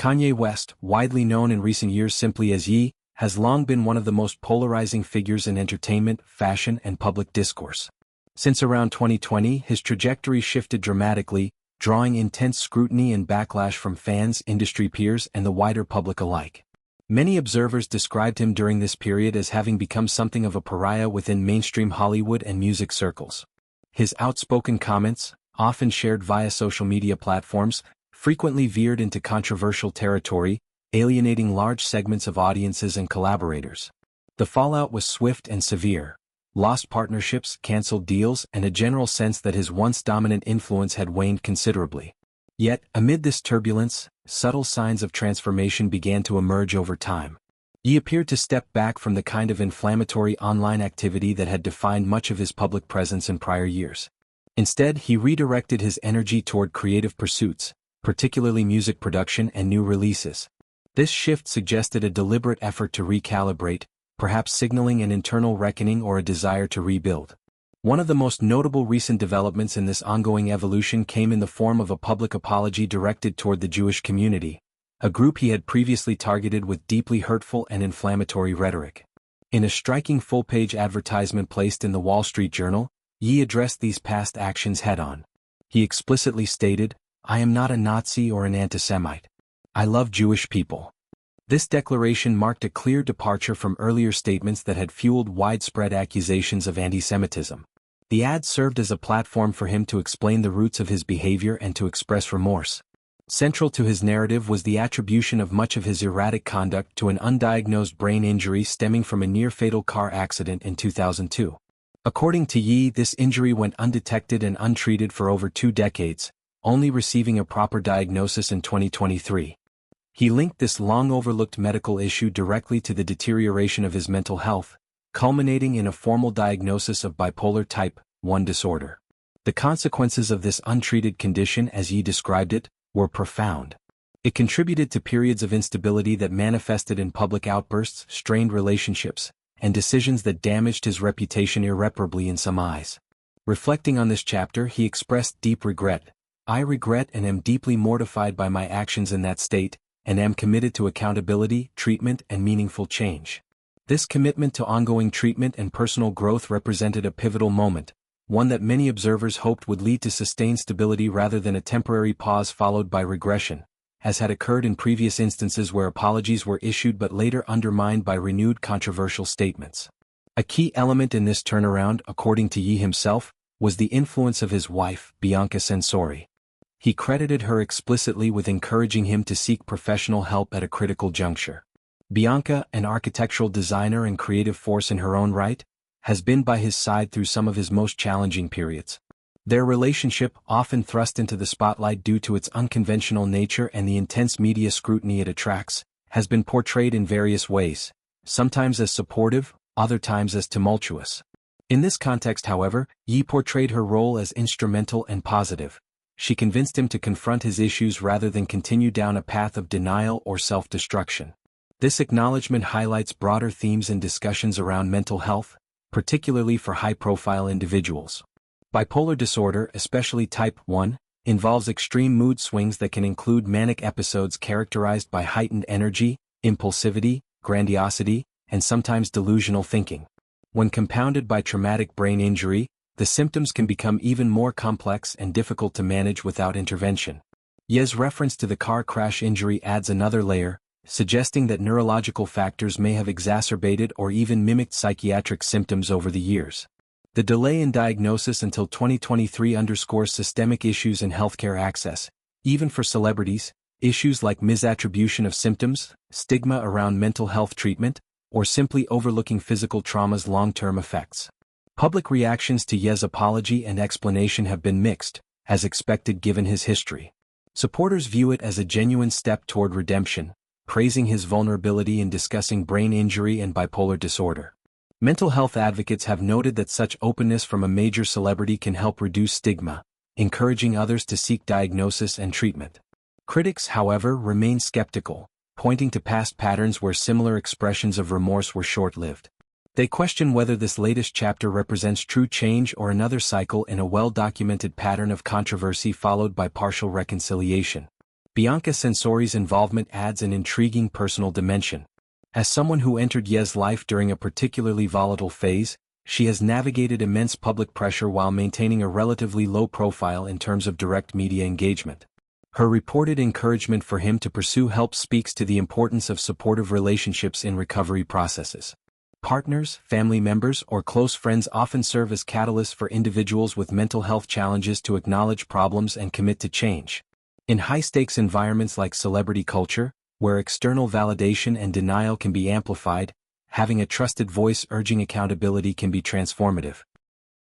Kanye West, widely known in recent years simply as Ye, has long been one of the most polarizing figures in entertainment, fashion, and public discourse. Since around 2020, his trajectory shifted dramatically, drawing intense scrutiny and backlash from fans, industry peers, and the wider public alike. Many observers described him during this period as having become something of a pariah within mainstream Hollywood and music circles. His outspoken comments, often shared via social media platforms, frequently veered into controversial territory, alienating large segments of audiences and collaborators. The fallout was swift and severe. Lost partnerships, canceled deals, and a general sense that his once dominant influence had waned considerably. Yet, amid this turbulence, subtle signs of transformation began to emerge over time. He appeared to step back from the kind of inflammatory online activity that had defined much of his public presence in prior years. Instead, he redirected his energy toward creative pursuits, particularly music production and new releases. This shift suggested a deliberate effort to recalibrate, perhaps signaling an internal reckoning or a desire to rebuild. One of the most notable recent developments in this ongoing evolution came in the form of a public apology directed toward the Jewish community, a group he had previously targeted with deeply hurtful and inflammatory rhetoric. In a striking full-page advertisement placed in the Wall Street Journal, Ye addressed these past actions head-on. He explicitly stated, "I am not a Nazi or an anti-Semite. I love Jewish people." This declaration marked a clear departure from earlier statements that had fueled widespread accusations of anti-Semitism. The ad served as a platform for him to explain the roots of his behavior and to express remorse. Central to his narrative was the attribution of much of his erratic conduct to an undiagnosed brain injury stemming from a near-fatal car accident in 2002. According to Ye, this injury went undetected and untreated for over 2 decades, only receiving a proper diagnosis in 2023. He linked this long-overlooked medical issue directly to the deterioration of his mental health, culminating in a formal diagnosis of bipolar type 1 disorder. The consequences of this untreated condition, as Ye described it, were profound. It contributed to periods of instability that manifested in public outbursts, strained relationships, and decisions that damaged his reputation irreparably in some eyes. Reflecting on this chapter, he expressed deep regret. "I regret and am deeply mortified by my actions in that state, and am committed to accountability, treatment, and meaningful change." This commitment to ongoing treatment and personal growth represented a pivotal moment, one that many observers hoped would lead to sustained stability rather than a temporary pause followed by regression, as had occurred in previous instances where apologies were issued but later undermined by renewed controversial statements. A key element in this turnaround, according to Ye himself, was the influence of his wife, Bianca Censori. He credited her explicitly with encouraging him to seek professional help at a critical juncture. Bianca, an architectural designer and creative force in her own right, has been by his side through some of his most challenging periods. Their relationship, often thrust into the spotlight due to its unconventional nature and the intense media scrutiny it attracts, has been portrayed in various ways, sometimes as supportive, other times as tumultuous. In this context, however, Ye portrayed her role as instrumental and positive. She convinced him to confront his issues rather than continue down a path of denial or self-destruction. This acknowledgement highlights broader themes and discussions around mental health, particularly for high-profile individuals. Bipolar disorder, especially type 1, involves extreme mood swings that can include manic episodes characterized by heightened energy, impulsivity, grandiosity, and sometimes delusional thinking. When compounded by traumatic brain injury, the symptoms can become even more complex and difficult to manage without intervention. Ye's reference to the car crash injury adds another layer, suggesting that neurological factors may have exacerbated or even mimicked psychiatric symptoms over the years. The delay in diagnosis until 2023 underscores systemic issues in healthcare access, even for celebrities, issues like misattribution of symptoms, stigma around mental health treatment, or simply overlooking physical trauma's long-term effects. Public reactions to Ye's apology and explanation have been mixed, as expected given his history. Supporters view it as a genuine step toward redemption, praising his vulnerability in discussing brain injury and bipolar disorder. Mental health advocates have noted that such openness from a major celebrity can help reduce stigma, encouraging others to seek diagnosis and treatment. Critics, however, remain skeptical, pointing to past patterns where similar expressions of remorse were short-lived. They question whether this latest chapter represents true change or another cycle in a well-documented pattern of controversy followed by partial reconciliation. Bianca Censori's involvement adds an intriguing personal dimension. As someone who entered Ye's life during a particularly volatile phase, she has navigated immense public pressure while maintaining a relatively low profile in terms of direct media engagement. Her reported encouragement for him to pursue help speaks to the importance of supportive relationships in recovery processes. Partners, family members, or close friends often serve as catalysts for individuals with mental health challenges to acknowledge problems and commit to change. In high-stakes environments like celebrity culture, where external validation and denial can be amplified, having a trusted voice urging accountability can be transformative.